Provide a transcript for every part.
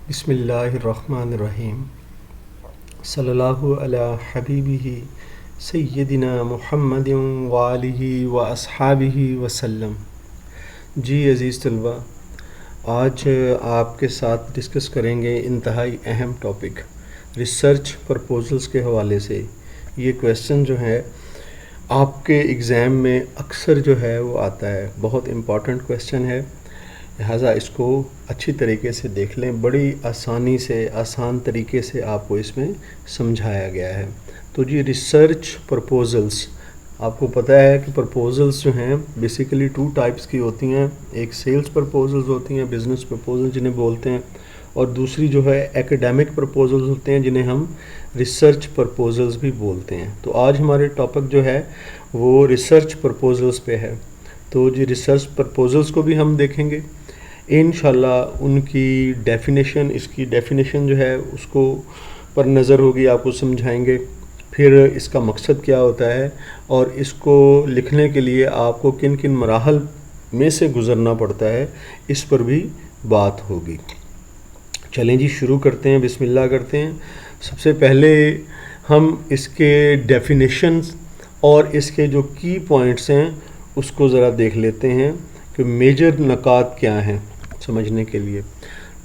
बिस्मिल्लाहिर्रहमानिर्रहीम सल्लल्लाहु अला हबीबिही सय्यदिना मुहम्मदिन व आलिही व अस्हाबिही वसल्लम। जी अज़ीज़ तलबा, आज आपके साथ डिस्कस करेंगे इंतहाई अहम टॉपिक रिसर्च प्रपोजल्स के हवाले से। ये क्वेश्चन जो है आपके एग्ज़ाम में अक्सर जो है वो आता है, बहुत इम्पॉर्टेंट क्वेश्चन है, लिहाजा इसको अच्छी तरीके से देख लें। बड़ी आसानी से, आसान तरीके से आपको इसमें समझाया गया है। तो जी रिसर्च प्रपोजल्स, आपको पता है कि प्रपोजल्स जो हैं बेसिकली 2 टाइप्स की होती हैं। एक सेल्स प्रपोजल्स होती हैं, बिज़नेस प्रपोजल जिन्हें बोलते हैं, और दूसरी जो है एकेडमिक प्रपोजल्स होते हैं जिन्हें हम रिसर्च प्रपोजल्स भी बोलते हैं। तो आज हमारे टॉपिक जो है वो रिसर्च प्रपोजल्स पे है। तो जी रिसर्च प्रपोजल्स को भी हम देखेंगे इंशाल्लाह। उनकी डेफिनेशन, इसकी डेफिनेशन जो है उसको पर नज़र होगी, आपको समझाएंगे। फिर इसका मकसद क्या होता है और इसको लिखने के लिए आपको किन किन मराहल में से गुज़रना पड़ता है, इस पर भी बात होगी। चलें जी शुरू करते हैं, बिस्मिल्लाह करते हैं। सबसे पहले हम इसके डेफिनेशंस और इसके जो की पॉइंट्स हैं उसको ज़रा देख लेते हैं कि मेजर नकात क्या हैं समझने के लिए।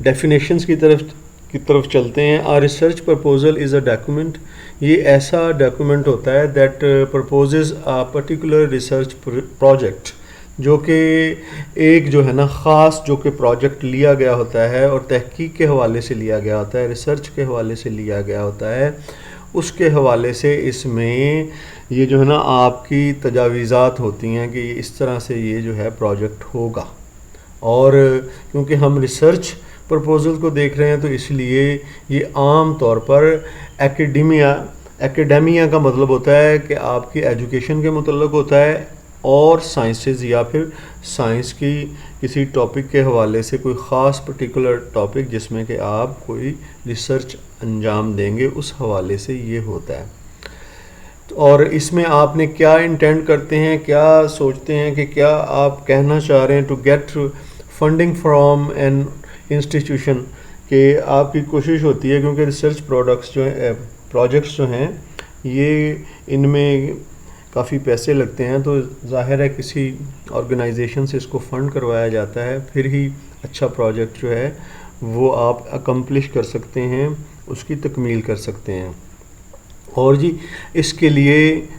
डेफिनेशंस की तरफ चलते हैं। A research proposal is a document, ये ऐसा डॉक्यूमेंट होता है that proposes a particular research project, जो कि एक जो है ना ख़ास जो कि प्रोजेक्ट लिया गया होता है और तहकीक के हवाले से लिया गया होता है, रिसर्च के हवाले से लिया गया होता है, उसके हवाले से इसमें ये जो है ना आपकी तजावीज़ात होती हैं कि इस तरह से ये जो है प्रोजेक्ट होगा। और क्योंकि हम रिसर्च प्रपोजल को देख रहे हैं तो इसलिए ये आम तौर पर एकेडेमिया का मतलब होता है कि आपकी एजुकेशन के मुतल्लिक़ होता है, और साइंसेस या फिर साइंस की किसी टॉपिक के हवाले से कोई ख़ास पर्टिकुलर टॉपिक जिसमें कि आप कोई रिसर्च अंजाम देंगे, उस हवाले से ये होता है। और इसमें आपने क्या इंटेंड करते हैं, क्या सोचते हैं कि क्या आप कहना चाह रहे हैं to get funding from an institution, कि आपकी कोशिश होती है क्योंकि रिसर्च प्रोजेक्ट्स जो हैं ये इनमें काफ़ी पैसे लगते हैं, तो ज़ाहिर है किसी ऑर्गेनाइजेशन से इसको फ़ंड करवाया जाता है, फिर ही अच्छा प्रोजेक्ट जो है वो आप अकम्प्लिश कर सकते हैं, उसकी तकमील कर सकते हैं। और जी इसके लिए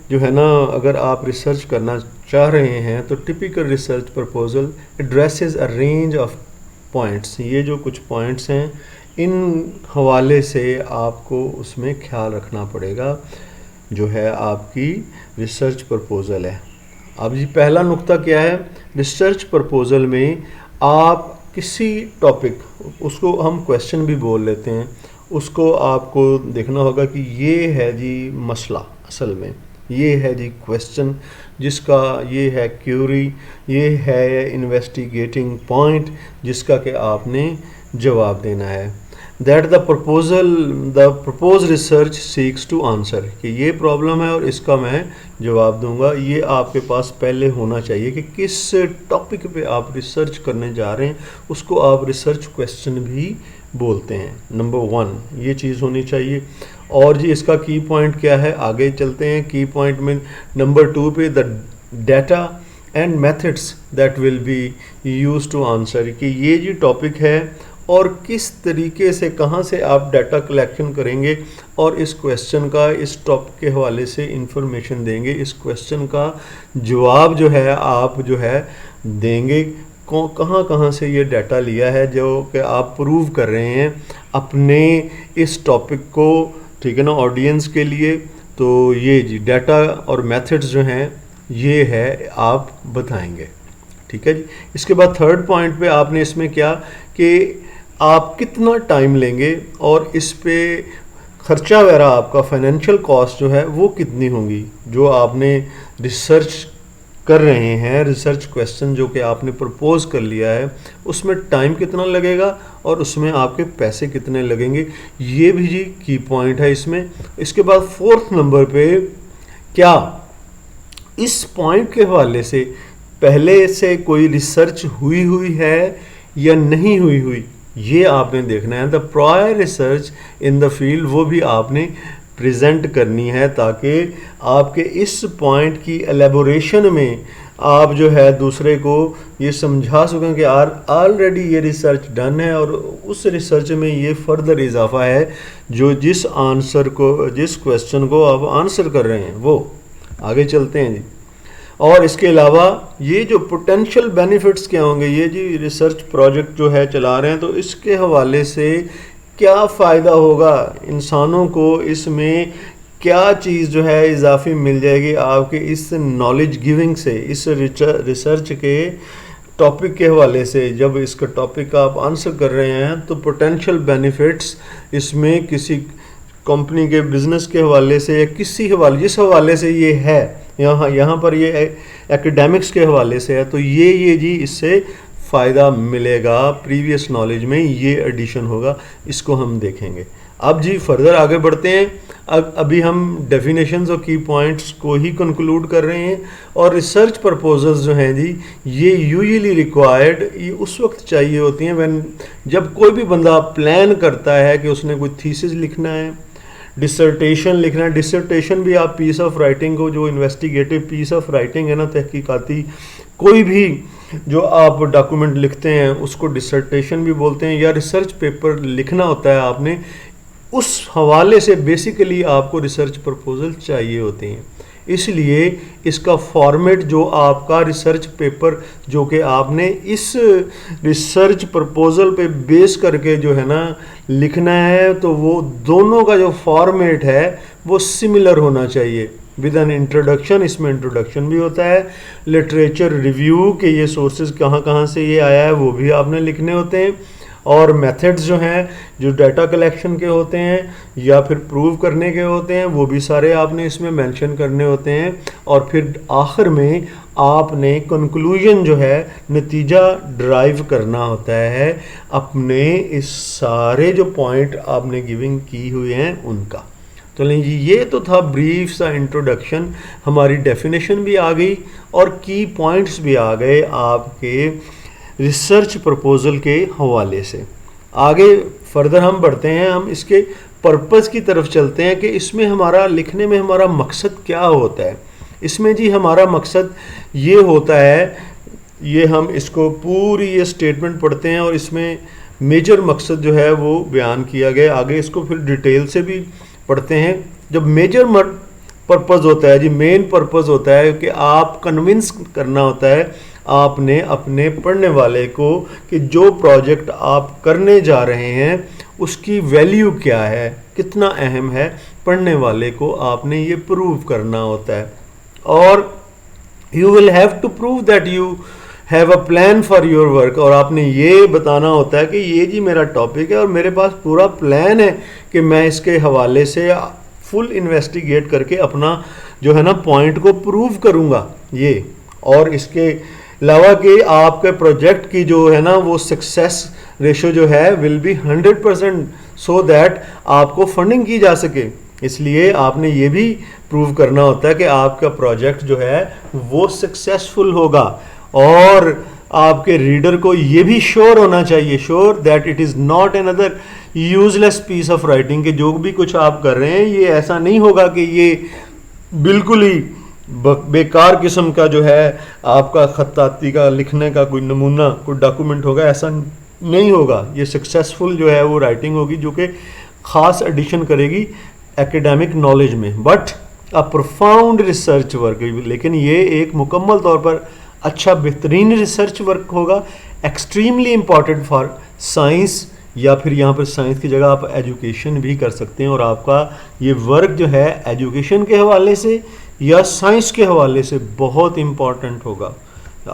जो है ना अगर आप रिसर्च करना चाह रहे हैं तो typical research proposal addresses a range of points, ये जो कुछ पॉइंट्स हैं इन हवाले से आपको उसमें ख्याल रखना पड़ेगा जो है आपकी रिसर्च प्रपोजल है। अब जी पहला नुक्ता क्या है, रिसर्च प्रपोजल में आप किसी टॉपिक, उसको हम क्वेश्चन भी बोल लेते हैं, उसको आपको देखना होगा कि ये है जी मसला, असल में ये है जी क्वेश्चन, जिसका ये है क्यूरी, ये है इन्वेस्टिगेटिंग पॉइंट जिसका कि आपने जवाब देना है। That the propose research seeks to answer, कि ये प्रॉब्लम है और इसका मैं जवाब दूंगा। ये आपके पास पहले होना चाहिए कि किस टॉपिक पे आप रिसर्च करने जा रहे हैं, उसको आप रिसर्च क्वेश्चन भी बोलते हैं। नंबर 1 ये चीज़ होनी चाहिए। और जी इसका की पॉइंट क्या है, आगे चलते हैं। की पॉइंट में नंबर 2 पे the data and methods that will be use to answer, कि ये जी टॉपिक है और किस तरीके से, कहाँ से आप डाटा कलेक्शन करेंगे और इस क्वेश्चन का, इस टॉपिक के हवाले से इंफॉर्मेशन देंगे, इस क्वेश्चन का जवाब जो है आप जो है देंगे, कहाँ कहाँ से ये डाटा लिया है जो कि आप प्रूव कर रहे हैं अपने इस टॉपिक को, ठीक है ना, ऑडियंस के लिए। तो ये जी डाटा और मेथड्स जो हैं ये है आप बताएंगे, ठीक है जी। इसके बाद थर्ड पॉइंट पे आपने इसमें क्या कि आप कितना टाइम लेंगे और इस पे खर्चा वगैरह, आपका फाइनेंशियल कॉस्ट जो है वो कितनी होंगी, जो आपने रिसर्च कर रहे हैं, रिसर्च क्वेश्चन जो कि आपने प्रपोज कर लिया है उसमें टाइम कितना लगेगा और उसमें आपके पैसे कितने लगेंगे, ये भी जी की पॉइंट है इसमें। इसके बाद 4th नंबर पे क्या इस पॉइंट के हवाले से पहले से कोई रिसर्च हुई है या नहीं हुई, ये आपने देखना है। The prior research in the field वो भी आपने प्रेजेंट करनी है, ताकि आपके इस पॉइंट की एलेबोरेशन में आप जो है दूसरे को ये समझा सकें कि ऑलरेडी ये रिसर्च डन है और उस रिसर्च में ये फर्दर इजाफा है जो जिस क्वेश्चन को आप आंसर कर रहे हैं वो। आगे चलते हैं जी। और इसके अलावा ये जो पोटेंशियल बेनिफिट्स क्या होंगे, ये जी रिसर्च प्रोजेक्ट जो है चला रहे हैं तो इसके हवाले से क्या फ़ायदा होगा इंसानों को, इसमें क्या चीज़ जो है इजाफी मिल जाएगी आपके इस नॉलेज गिविंग से, इस रिसर्च के टॉपिक के हवाले से। जब इसका टॉपिक आप आंसर कर रहे हैं तो पोटेंशियल बेनिफिट्स इसमें किसी कंपनी के बिजनेस के हवाले से या किसी हवाले जिस हवाले से ये है, यहाँ पर ये एकेडमिक्स के हवाले से है, तो ये जी इससे फ़ायदा मिलेगा। प्रीवियस नॉलेज में ये एडिशन होगा, इसको हम देखेंगे। अब जी फर्दर आगे बढ़ते हैं। अभी हम डेफिनेशंस और की पॉइंट्स को ही कंक्लूड कर रहे हैं। और रिसर्च प्रपोजल्स जो हैं जी ये यूजुअली रिक्वायर्ड ये उस वक्त चाहिए होती हैं जब कोई भी बंदा प्लान करता है कि उसने कोई थीसिस लिखना है, डिसर्टेशन लिखना है। डिसर्टेशन भी आप पीस ऑफ राइटिंग को, जो इन्वेस्टिगेटिव पीस ऑफ राइटिंग है ना, तहकीकाती कोई भी जो आप डॉक्यूमेंट लिखते हैं उसको डिसर्टेशन भी बोलते हैं, या रिसर्च पेपर लिखना होता है आपने, उस हवाले से बेसिकली आपको रिसर्च प्रपोजल चाहिए होते हैं। इसलिए इसका फॉर्मेट जो आपका रिसर्च पेपर जो कि आपने इस रिसर्च प्रपोजल पे बेस करके जो है ना लिखना है, तो वो दोनों का जो फॉर्मेट है वो सिमिलर होना चाहिए। विद एन इंट्रोडक्शन, इसमें इंट्रोडक्शन भी होता है, लिटरेचर रिव्यू के ये सोर्सेज कहाँ कहाँ से ये आया है वो भी आपने लिखने होते हैं, और मेथड्स जो हैं जो डाटा कलेक्शन के होते हैं या फिर प्रूव करने के होते हैं वो भी सारे आपने इसमें मेंशन करने होते हैं। और फिर आखिर में आपने कंक्लूजन जो है, नतीजा ड्राइव करना होता है अपने इस सारे जो पॉइंट आपने गिविंग की हुए हैं उनका। चलें जी, ये तो था ब्रीफ सा इंट्रोडक्शन। हमारी डेफिनेशन भी आ गई और की पॉइंट्स भी आ गए आपके रिसर्च प्रपोजल के हवाले से। आगे फर्दर हम बढ़ते हैं, हम इसके पर्पस की तरफ चलते हैं कि इसमें हमारा लिखने में हमारा मकसद क्या होता है। इसमें जी हमारा मकसद ये होता है, ये हम इसको पूरी ये स्टेटमेंट पढ़ते हैं और इसमें मेजर मकसद जो है वो बयान किया गया। आगे इसको फिर डिटेल से भी पढ़ते हैं। जब मेजर पर्पस होता है जी, मेन पर्पस होता है कि आप कन्विंस करना होता है आपने अपने पढ़ने वाले को कि जो प्रोजेक्ट आप करने जा रहे हैं उसकी वैल्यू क्या है, कितना अहम है, पढ़ने वाले को आपने ये प्रूव करना होता है। और you will have to prove that you have a plan for your work, और आपने ये बताना होता है कि ये जी मेरा टॉपिक है और मेरे पास पूरा प्लान है कि मैं इसके हवाले से फुल इन्वेस्टिगेट करके अपना जो है ना पॉइंट को प्रूव करूँगा ये। और इसके अलावा कि आपके प्रोजेक्ट की जो है ना वो सक्सेस रेशो जो है विल बी 100%, सो दैट आपको फंडिंग की जा सके। इसलिए आपने ये भी प्रूव करना होता है कि आपका प्रोजेक्ट जो है वो सक्सेसफुल होगा, और आपके रीडर को ये भी श्योर होना चाहिए, sure that it is not another useless piece of writing, कि जो भी कुछ आप कर रहे हैं ये ऐसा नहीं होगा कि ये बिल्कुल ही बेकार किस्म का जो है आपका खत्ताती का लिखने का कोई नमूना कोई डॉक्यूमेंट होगा, ऐसा नहीं होगा। ये सक्सेसफुल जो है वो राइटिंग होगी जो कि ख़ास एडिशन करेगी एकेडमिक नॉलेज में, but a profound research work. लेकिन ये एक मुकम्मल तौर पर अच्छा बेहतरीन रिसर्च वर्क होगा, एक्सट्रीमली इम्पॉर्टेंट फॉर साइंस, या फिर यहाँ पर साइंस की जगह आप एजुकेशन भी कर सकते हैं। और आपका ये वर्क जो है एजुकेशन के हवाले से या साइंस के हवाले से बहुत इम्पॉर्टेंट होगा।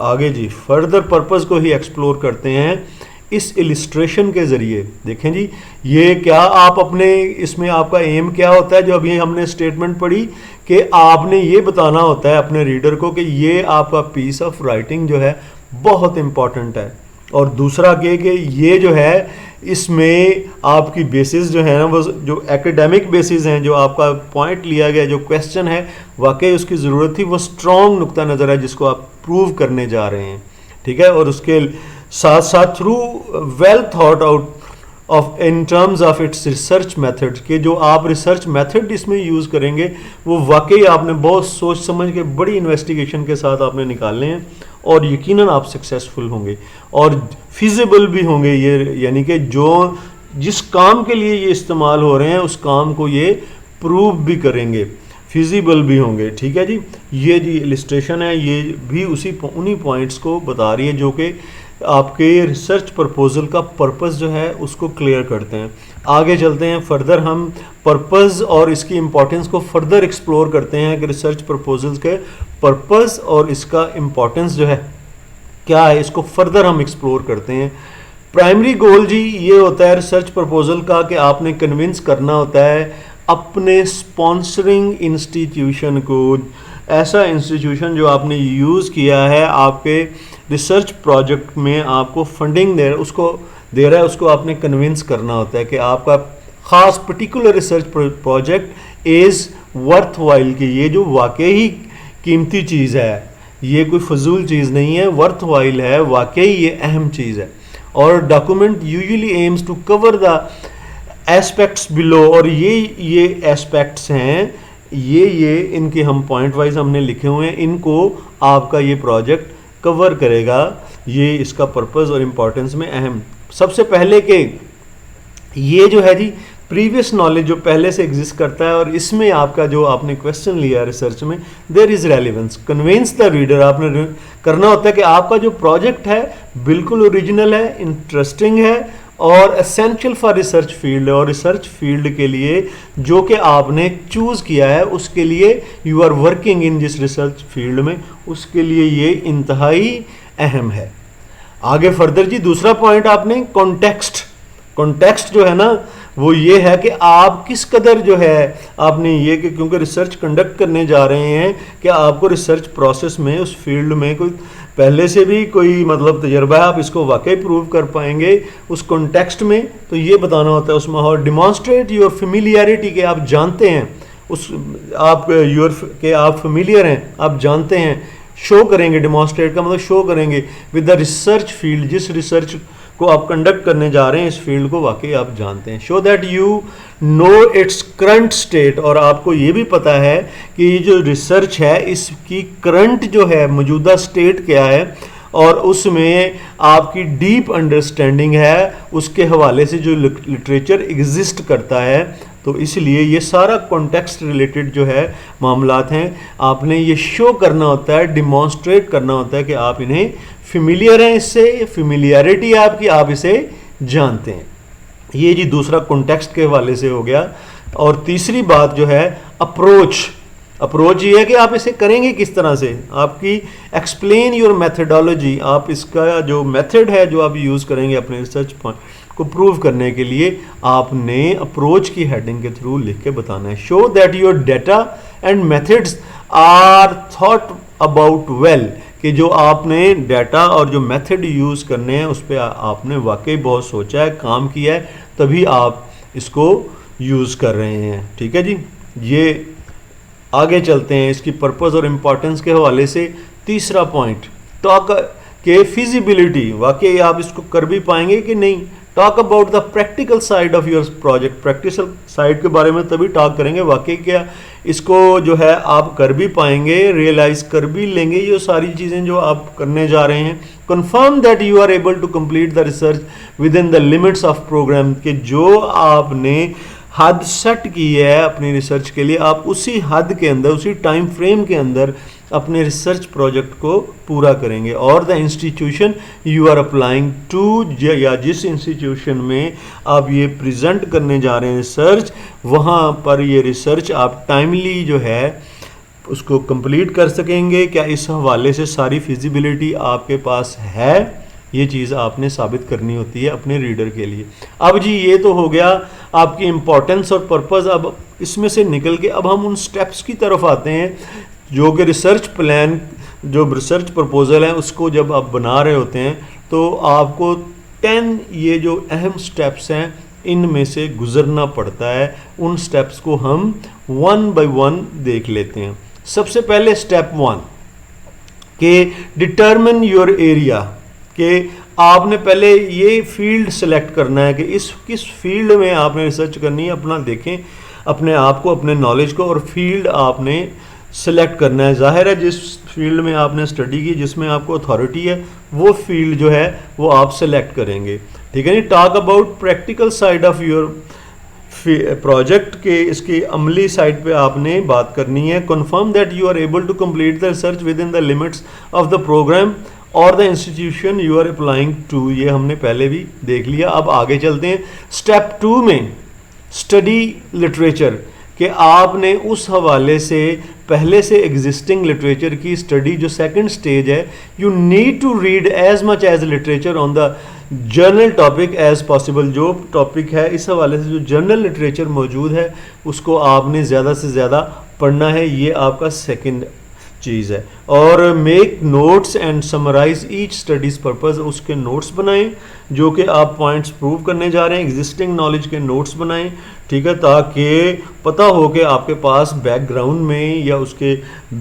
आगे जी फर्दर पर्पस को ही एक्सप्लोर करते हैं इस इलिस्ट्रेशन के ज़रिए। देखें जी ये क्या आप अपने इसमें आपका एम क्या होता है, जो अभी हमने स्टेटमेंट पढ़ी कि आपने ये बताना होता है अपने रीडर को कि ये आपका पीस ऑफ राइटिंग जो है बहुत इम्पॉर्टेंट है। और दूसरा कि ये जो है इसमें आपकी बेसिस जो है ना वो जो एकेडमिक बेसिस हैं, जो आपका पॉइंट लिया गया, जो क्वेश्चन है वाकई उसकी ज़रूरत थी, वो स्ट्रॉन्ग नुक्ता नज़र है जिसको आप प्रूव करने जा रहे हैं, ठीक है। और उसके साथ साथ through well thought out of in terms of its research method, के जो आप रिसर्च मेथड इसमें यूज़ करेंगे वो वाकई आपने बहुत सोच समझ के बड़ी इन्वेस्टिगेशन के साथ आपने निकालने हैं और यकीनन आप सक्सेसफुल होंगे और फिजिबल भी होंगे ये, यानी कि जो जिस काम के लिए ये इस्तेमाल हो रहे हैं उस काम को ये प्रूव भी करेंगे, फिजिबल भी होंगे। ठीक है जी, ये जी इलिस्ट्रेशन है, ये भी उन्हीं पॉइंट्स को बता रही है जो कि आपके रिसर्च प्रपोजल का पर्पस जो है उसको क्लियर करते हैं। आगे चलते हैं फर्दर, हम पर्पस और इसकी इम्पोर्टेंस को फर्दर एक्सप्लोर करते हैं कि रिसर्च प्रपोजल्स के पर्पस और इसका इम्पोर्टेंस जो है क्या है, इसको फर्दर हम एक्सप्लोर करते हैं। प्राइमरी गोल जी ये होता है रिसर्च प्रपोजल का कि आपने कन्विंस करना होता है अपने स्पॉन्सरिंग इंस्टीट्यूशन को, ऐसा इंस्टीट्यूशन जो आपने यूज़ किया है आपके रिसर्च प्रोजेक्ट में आपको फंडिंग दे रहा है उसको आपने कन्विंस करना होता है कि आपका ख़ास particular research project is worth while, की ये जो वाकई ही कीमती चीज़ है, ये कोई फजूल चीज़ नहीं है, वर्थ वाइल है, वाकई ये अहम चीज़ है। और document usually aims to cover the aspects below, और ये एस्पेक्ट्स हैं, ये इनके हम पॉइंट वाइज हमने लिखे हुए हैं, इनको आपका ये प्रोजेक्ट कवर करेगा, ये इसका पर्पस और इम्पोर्टेंस में अहम। सबसे पहले के ये जो है जी प्रीवियस नॉलेज जो पहले से एग्जिस्ट करता है और इसमें आपका जो आपने क्वेश्चन लिया रिसर्च में there is relevance, convince the reader, आपने करना होता है कि आपका जो प्रोजेक्ट है बिल्कुल ओरिजिनल है, इंटरेस्टिंग है और एसेंशियल फॉर रिसर्च फील्ड, और रिसर्च फील्ड के लिए जो कि आपने चूज़ किया है उसके लिए यू आर वर्किंग इन जिस रिसर्च फील्ड में, उसके लिए ये इंतहाई अहम है। आगे फर्दर जी दूसरा पॉइंट आपने कॉन्टेक्स्ट जो है ना वो ये है कि आप किस कदर जो है आपने ये कि क्योंकि रिसर्च कंडक्ट करने जा रहे हैं कि आपको रिसर्च प्रोसेस में उस फील्ड में कोई पहले से भी कोई मतलब तजर्बा है, आप इसको वाकई प्रूव कर पाएंगे उस कॉन्टेक्स्ट में, तो ये बताना होता है उस माहौल। डिमॉन्स्ट्रेट योर फेमिलियरिटी, के आप जानते हैं उस आप फेमिलियर हैं, आप जानते हैं, शो करेंगे, डिमॉन्स्ट्रेट का मतलब शो करेंगे विद द रिसर्च फील्ड, जिस रिसर्च को आप कंडक्ट करने जा रहे हैं इस फील्ड को वाकई आप जानते हैं। Show that you know its current state, और आपको ये भी पता है कि ये जो रिसर्च है इसकी करंट जो है मौजूदा स्टेट क्या है और उसमें आपकी डीप अंडरस्टैंडिंग है उसके हवाले से जो लिटरेचर एग्जिस्ट करता है, तो इसलिए ये सारा कॉन्टेक्स्ट रिलेटेड जो है मामलात हैं आपने ये शो करना होता है, डिमॉन्स्ट्रेट करना होता है कि आप इन्हें फेमिलियर हैं, इससे फेमिलियरिटी आपकी, आप इसे जानते हैं। ये जी दूसरा कॉन्टेक्स्ट के हवाले से हो गया। और तीसरी बात जो है अप्रोच ये है कि आप इसे करेंगे किस तरह से, आपकी एक्सप्लेन योर मेथडोलॉजी, आप इसका जो मेथड है जो आप यूज़ करेंगे अपने रिसर्च को प्रूव करने के लिए आपने अप्रोच की हेडिंग के थ्रू लिख के बताना है। Show that your data and methods are thought about well, कि जो आपने डाटा और जो मेथड यूज़ करने हैं उस पर आपने वाकई बहुत सोचा है, काम किया है, तभी आप इसको यूज़ कर रहे हैं। ठीक है जी, ये आगे चलते हैं इसकी पर्पस और इम्पोर्टेंस के हवाले से। तीसरा पॉइंट टॉक के फिजिबिलिटी, वाकई आप इसको कर भी पाएंगे कि नहीं। Talk about the practical side of your project, practical side के बारे में तभी टॉक करेंगे वाकई क्या इसको जो है आप कर भी पाएंगे, रियलाइज कर भी लेंगे ये सारी चीज़ें जो आप करने जा रहे हैं। Confirm that you are able to complete the research within the limits of programme, कि जो आपने हद सेट की है अपनी रिसर्च के लिए आप उसी हद के अंदर, उसी टाइम फ्रेम के अंदर अपने रिसर्च प्रोजेक्ट को पूरा करेंगे। और the institution you are applying to, या जिस इंस्टीट्यूशन में आप ये प्रेजेंट करने जा रहे हैं रिसर्च, वहाँ पर ये रिसर्च आप टाइमली जो है उसको कंप्लीट कर सकेंगे। क्या इस हवाले से सारी फिजिबिलिटी आपके पास है, ये चीज़ आपने साबित करनी होती है अपने रीडर के लिए। अब जी ये तो हो गया आपकी इम्पोर्टेंस और पर्पस। अब इसमें से निकल के अब हम उन स्टेप्स की तरफ आते हैं जो कि रिसर्च प्लान, जो रिसर्च प्रपोजल है उसको जब आप बना रहे होते हैं तो आपको 10 ये जो अहम स्टेप्स हैं इनमें से गुजरना पड़ता है। उन स्टेप्स को हम 1 by 1 देख लेते हैं। सबसे पहले स्टेप 1 के डिटर्मिन योर एरिया, कि आपने पहले ये फील्ड सेलेक्ट करना है कि इस किस फील्ड में आपने रिसर्च करनी है। अपना देखें अपने आप को, अपने नॉलेज को, और फील्ड आपने सेलेक्ट करना है। जाहिर है जिस फील्ड में आपने स्टडी की, जिसमें आपको अथॉरिटी है, वो फील्ड जो है वो आप सेलेक्ट करेंगे। ठीक है नहीं। Talk about practical side of your project के इसकी अमली साइड पे आपने बात करनी है। Confirm that you are able to complete the research within the limits of the programme और the institution you are applying to. ये हमने पहले भी देख लिया। अब आगे चलते हैं स्टेप 2 में, स्टडी लिटरेचर, कि आपने उस हवाले से पहले से एग्जिस्टिंग लिटरेचर की स्टडी, जो सेकंड स्टेज है, you need to read as much as literature on the journal topic as possible. जो टॉपिक है इस हवाले से जो जर्नल लिटरेचर मौजूद है उसको आपने ज़्यादा से ज़्यादा पढ़ना है। ये आपका सेकंड चीज़ है। और make notes and summarise each studies purpose, उसके नोट्स बनाएं जो कि आप पॉइंट्स प्रूव करने जा रहे हैं। एग्जिस्टिंग नॉलेज के नोट्स बनाएं, ठीक है, ताकि पता हो कि आपके पास बैकग्राउंड में या उसके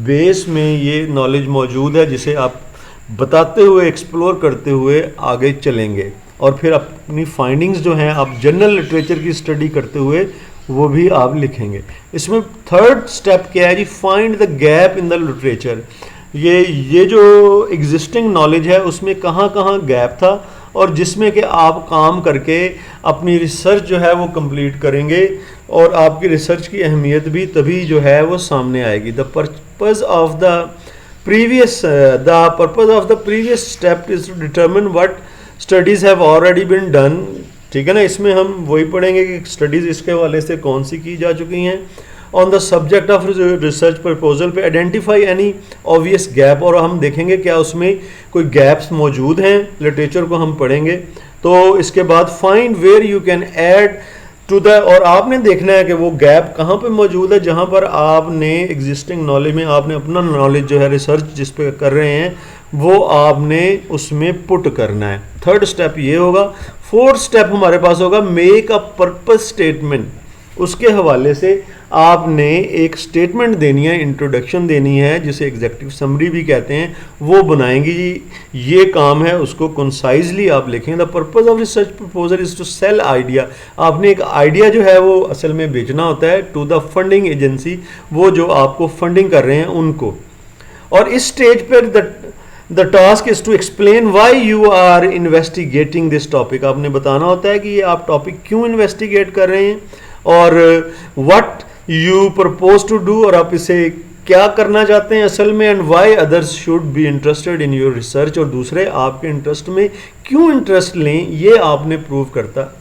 बेस में ये नॉलेज मौजूद है जिसे आप बताते हुए, एक्सप्लोर करते हुए आगे चलेंगे। और फिर अपनी फाइंडिंग्स जो हैं आप जनरल लिटरेचर की स्टडी करते हुए वो भी आप लिखेंगे। इसमें थर्ड स्टेप क्या है जी? Find the gap in the literature. ये जो एग्जिस्टिंग नॉलेज है उसमें कहाँ कहाँ गैप था और जिसमें कि आप काम करके अपनी रिसर्च जो है वो कंप्लीट करेंगे और आपकी रिसर्च की अहमियत भी तभी जो है वो सामने आएगी। The purpose of the previous step is to determine what studies have already been done. ठीक है ना। इसमें हम वही पढ़ेंगे कि स्टडीज़ इसके हवाले से कौन सी की जा चुकी हैं। On the subject of research proposal पे आइडेंटिफाई एनी ऑब्वियस गैप, और हम देखेंगे क्या उसमें कोई गैप्स मौजूद हैं। लिटरेचर को हम पढ़ेंगे। तो इसके बाद find where you can add to the, और आपने देखना है कि वो गैप कहाँ पे मौजूद है जहाँ पर आपने एग्जिस्टिंग नॉलेज में आपने अपना नॉलेज जो है रिसर्च जिस पे कर रहे हैं वो आपने उसमें पुट करना है। थर्ड स्टेप ये होगा। फोर्थ स्टेप हमारे पास होगा मेक अ पर्पस स्टेटमेंट। उसके हवाले से आपने एक स्टेटमेंट देनी है, इंट्रोडक्शन देनी है, जिसे एग्जेक्टिव समरी भी कहते हैं, वो बनाएंगी जी। ये काम है, उसको कंसाइजली आप लिखेंगे। The purpose of research proposal is to sell idea. आपने एक आइडिया जो है वो असल में बेचना होता है टू द फंडिंग एजेंसी, वो जो आपको फंडिंग कर रहे हैं उनको। और इस स्टेज पर the task is to explain why you are investigating this topic. आपने बताना होता है कि ये आप टॉपिक क्यों इन्वेस्टिगेट कर रहे हैं और what you propose to do, और आप इसे क्या करना चाहते हैं असल में, and why others should be interested in your research, और दूसरे आपके इंटरेस्ट में क्यों इंटरेस्ट लें, ये आपने प्रूव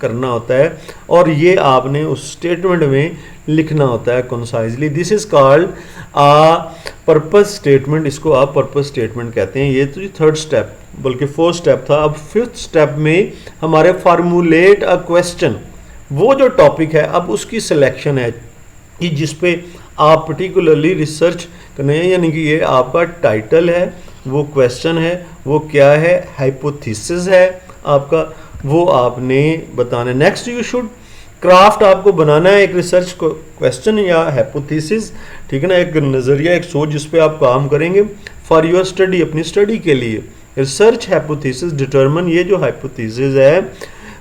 करना होता है और ये आपने उस स्टेटमेंट में लिखना होता है concisely. This is called a purpose statement. इसको आप पर्पस स्टेटमेंट कहते हैं। ये तो थर्ड स्टेप, बल्कि फोर्थ स्टेप था। अब फिफ्थ स्टेप में हमारे फार्मूलेट अ क्वेश्चन, वो जो टॉपिक है अब उसकी सिलेक्शन है कि जिस पे आप पर्टिकुलरली रिसर्च करने हैं, यानी कि ये आपका टाइटल है, वो क्वेश्चन है, वो क्या है, हाइपोथेसिस है आपका, वो आपने बताना है। नेक्स्ट यू शुड क्राफ्ट, आपको बनाना है एक रिसर्च क्वेश्चन या हाइपोथेसिस, ठीक है ना, एक नज़रिया, एक सोच जिस पे आप काम करेंगे फॉर योर स्टडी, अपनी स्टडी के लिए। रिसर्च हाइपोथेसिस डिटरमिन, ये जो हाइपोथेसिस है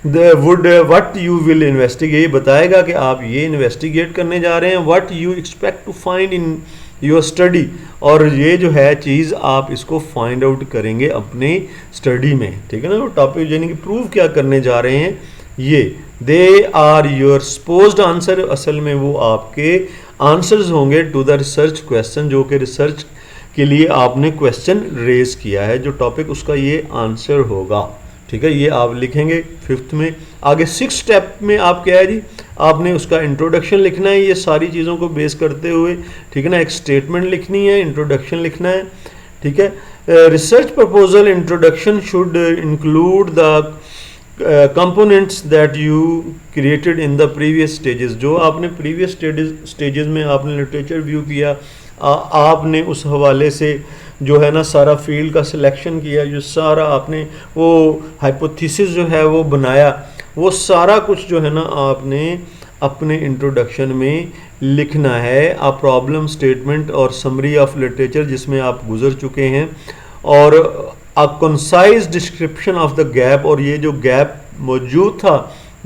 व्हाट यू विल इन्वेस्टिगेट, ये बताएगा कि आप ये इन्वेस्टिगेट करने जा रहे हैं। What you expect to find in your study, और ये जो है चीज़ आप इसको फाइंड आउट करेंगे अपने स्टडी में, ठीक है ना। वो टॉपिक यानी कि प्रूव क्या करने जा रहे हैं ये। They are your supposed answer, असल में वो आपके आंसर्स होंगे टू द रिसर्च क्वेश्चन, जो कि रिसर्च के लिए आपने क्वेश्चन रेज किया है, जो टॉपिक उसका ये आंसर होगा, ठीक है। ये आप लिखेंगे फिफ्थ में। आगे सिक्स स्टेप में आप क्या है जी, आपने उसका इंट्रोडक्शन लिखना है, ये सारी चीज़ों को बेस करते हुए, ठीक है ना। एक स्टेटमेंट लिखनी है, इंट्रोडक्शन लिखना है, ठीक है। Research proposal introduction should include the components that you created in the previous stages. जो आपने प्रीवियस स्टेजेस में आपने लिटरेचर व्यू किया, आपने उस हवाले से जो है ना सारा फील्ड का सिलेक्शन किया, जो सारा आपने वो हाइपोथेसिस जो है वो बनाया, वो सारा कुछ जो है ना आपने अपने इंट्रोडक्शन में लिखना है। आ प्रॉब्लम स्टेटमेंट और समरी ऑफ लिटरेचर, जिसमें आप गुजर चुके हैं, और अ concise description of the gap, और ये जो गैप मौजूद था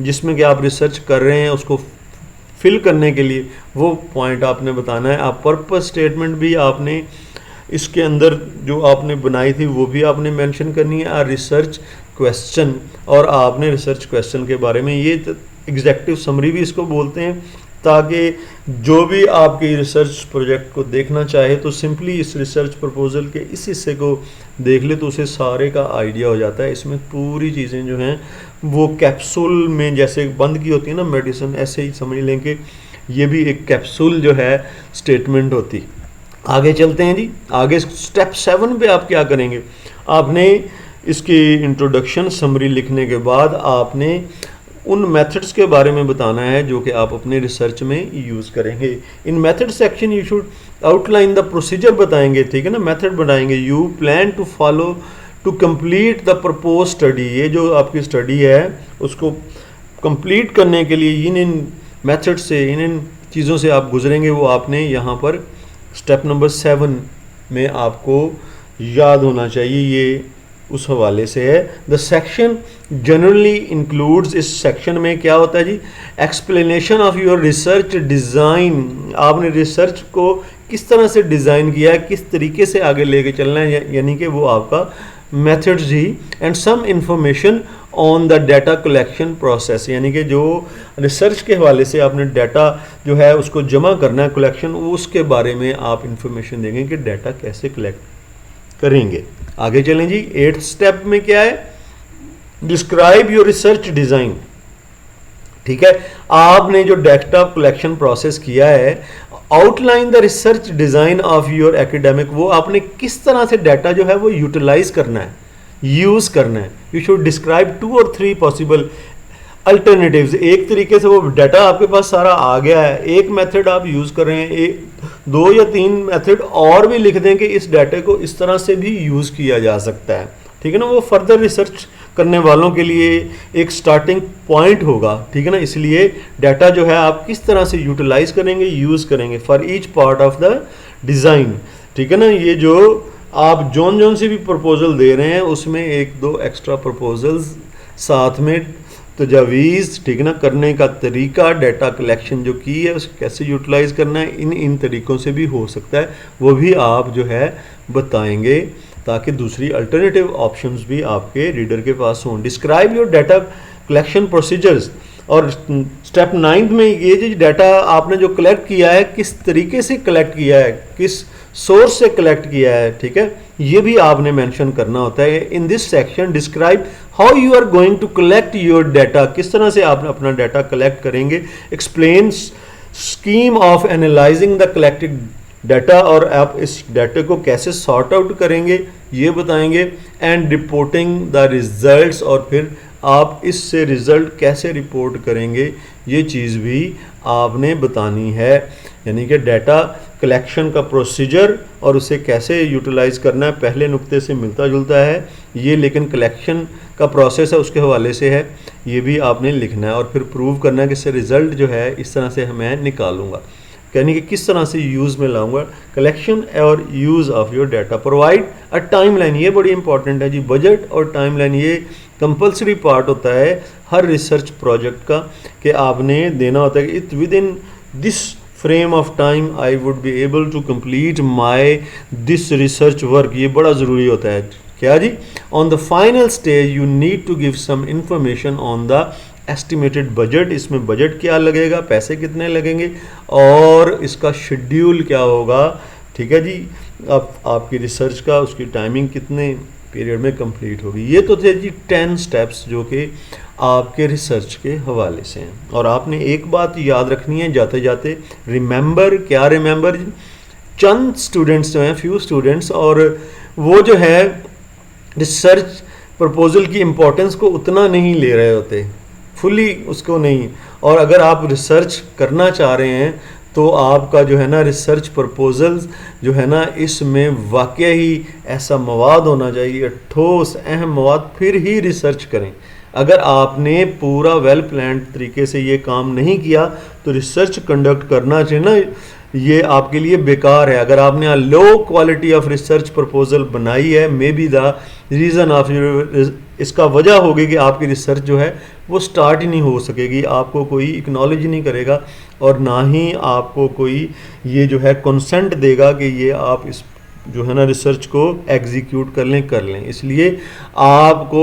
जिसमें कि आप रिसर्च कर रहे हैं उसको फिल करने के लिए वो पॉइंट आपने बताना है। आप पर्पस स्टेटमेंट भी आपने इसके अंदर जो आपने बनाई थी वो भी आपने मेंशन करनी है। रिसर्च क्वेश्चन, और आपने रिसर्च क्वेश्चन के बारे में ये एग्जेक्टिव समरी भी इसको बोलते हैं, ताकि जो भी आपकी रिसर्च प्रोजेक्ट को देखना चाहे तो सिंपली इस रिसर्च प्रपोजल के इस हिस्से को देख ले तो उसे सारे का आइडिया हो जाता है। इसमें पूरी चीज़ें जो हैं वो कैप्सूल में जैसे बंद की होती है ना मेडिसिन, ऐसे ही समझ लें कि ये भी एक कैप्सूल जो है स्टेटमेंट होती। आगे चलते हैं जी। आगे स्टेप 7 पे आप क्या करेंगे, आपने इसकी इंट्रोडक्शन समरी लिखने के बाद आपने उन मेथड्स के बारे में बताना है जो कि आप अपने रिसर्च में यूज़ करेंगे। In method section you should outline the procedure बताएंगे, ठीक है ना, मेथड बनाएंगे। You plan to follow to complete the propose study, ये जो आपकी स्टडी है उसको कंप्लीट करने के लिए इन मेथड से, इन चीज़ों से आप गुजरेंगे, वो आपने यहाँ पर स्टेप नंबर 7 में आपको याद होना चाहिए। ये उस हवाले से है। द सेक्शन जनरली इंक्लूड्स, इस सेक्शन में क्या होता है जी, explanation of your research design, आपने रिसर्च को किस तरह से डिज़ाइन किया है, किस तरीके से आगे लेके चलना है, यानी कि वो आपका मेथड्स जी। And some information on the data collection process, यानी कि जो रिसर्च के हवाले से आपने डाटा जो है उसको जमा करना है, कलेक्शन, उसके बारे में आप इंफॉर्मेशन देंगे कि डाटा कैसे कलेक्ट करेंगे। आगे चलें जी। 8th स्टेप में क्या है, डिस्क्राइब योर रिसर्च डिज़ाइन, ठीक है। आपने जो डाटा कलेक्शन प्रोसेस किया है, outline the research design of your academic, वो आपने किस तरह से डाटा जो है वो यूटिलाइज करना है, यूज़ करना है। यू शुड डिस्क्राइब 2 और 3 पॉसिबल अल्टरनेटिव्स। एक तरीके से वो डाटा आपके पास सारा आ गया है, एक मेथड आप यूज़ कर रहे हैं, 2 या 3 मेथड और भी लिख दें कि इस डाटा को इस तरह से भी यूज़ किया जा सकता है, ठीक है ना। वो फर्दर रिसर्च करने वालों के लिए एक स्टार्टिंग पॉइंट होगा, ठीक है ना। इसलिए डाटा जो है आप किस तरह से यूटिलाइज करेंगे, यूज़ करेंगे for each part of the design, ठीक है ना। ये जो आप जोन से भी प्रपोजल दे रहे हैं उसमें 1-2 एक्स्ट्रा प्रपोजल्स साथ में, तजावीज़, ठीक है ना, करने का तरीका, डाटा कलेक्शन जो की है उसको कैसे यूटिलाइज करना है, इन तरीक़ों से भी हो सकता है, वो भी आप जो है बताएंगे ताकि दूसरी अल्टरनेटिव ऑप्शंस भी आपके रीडर के पास हों। Describe your data collection procedures, और स्टेप 9 में ये जो डाटा आपने जो कलेक्ट किया है किस तरीके से कलेक्ट किया है, किस सोर्स से कलेक्ट किया है, ठीक है, ये भी आपने मेंशन करना होता है। In this section describe how you are going to collect your data, किस तरह से आप अपना डाटा कलेक्ट करेंगे। Explain scheme of analysing the collected data, और आप इस डाटा को कैसे सॉर्ट आउट करेंगे ये बताएंगे। एंड रिपोर्टिंग द रिजल्ट्स, और फिर आप इससे रिज़ल्ट कैसे रिपोर्ट करेंगे ये चीज़ भी आपने बतानी है। यानी कि डाटा कलेक्शन का प्रोसीजर और उसे कैसे यूटिलाइज करना है, पहले नुक्ते से मिलता जुलता है ये, लेकिन कलेक्शन का प्रोसेस है उसके हवाले से है, ये भी आपने लिखना है। और फिर प्रूव करना है कि इससे रिज़ल्ट जो है इस तरह से मैं निकालूंगा, यानी कि किस तरह से यूज़ में लाऊंगा। कलेक्शन और use of your data. Provide a timeline, ये बड़ी इंपॉर्टेंट है जी। बजट और टाइमलाइन ये कंपलसरी पार्ट होता है हर रिसर्च प्रोजेक्ट का, कि आपने देना होता है कि it within this frame of time I would be able to complete my this research work, ये बड़ा ज़रूरी होता है। क्या जी, on the final stage you need to give some information on the estimated budget, इसमें budget क्या लगेगा, पैसे कितने लगेंगे और इसका शेड्यूल क्या होगा, ठीक है जी। अब आपकी रिसर्च का उसकी टाइमिंग कितने पीरियड में कंप्लीट होगी। ये तो थे जी 10 स्टेप्स जो कि आपके रिसर्च के हवाले से हैं। और आपने एक बात याद रखनी है जाते जाते, रिमेंबर, क्या रिमेंबर, चंद स्टूडेंट्स जो हैं, फ्यू स्टूडेंट्स, और वो जो है रिसर्च प्रपोजल की इम्पोर्टेंस को उतना नहीं ले रहे होते, फुली उसको नहीं। और अगर आप रिसर्च करना चाह रहे हैं तो आपका जो है ना रिसर्च प्रपोजल्स जो है ना इसमें वाकई ही ऐसा मवाद होना चाहिए, ठोस अहम मवाद, फिर ही रिसर्च करें। अगर आपने पूरा वेल प्लान्ड तरीके से ये काम नहीं किया तो रिसर्च कंडक्ट करना चाहिए ना, ये आपके लिए बेकार है। अगर आपने low quality of research proposal बनाई है, may be the reason of इसका वजह होगी कि आपकी रिसर्च जो है वो स्टार्ट ही नहीं हो सकेगी, आपको कोई एक्नॉलेज नहीं करेगा और ना ही आपको कोई ये जो है कंसेंट देगा कि ये आप इस जो है ना रिसर्च को एग्जीक्यूट कर लें। इसलिए आपको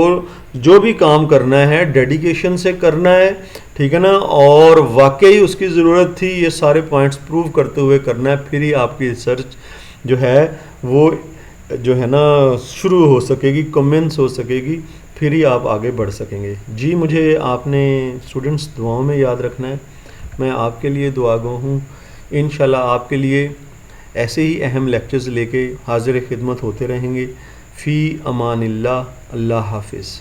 जो भी काम करना है डेडिकेशन से करना है, ठीक है ना, और वाकई उसकी ज़रूरत थी ये सारे पॉइंट्स प्रूव करते हुए करना है, फिर ही आपकी रिसर्च जो है वो जो है ना शुरू हो सकेगी, कमेंस हो सकेगी, फिर ही आप आगे बढ़ सकेंगे। जी, मुझे आपने स्टूडेंट्स दुआओं में याद रखना है, मैं आपके लिए दुआगो हूँ। इंशाल्लाह आपके लिए ऐसे ही अहम लेक्चर्स लेके हाज़िर खिदमत होते रहेंगे। फ़ी अमानिल्लाह, अल्लाह हाफ़िज़।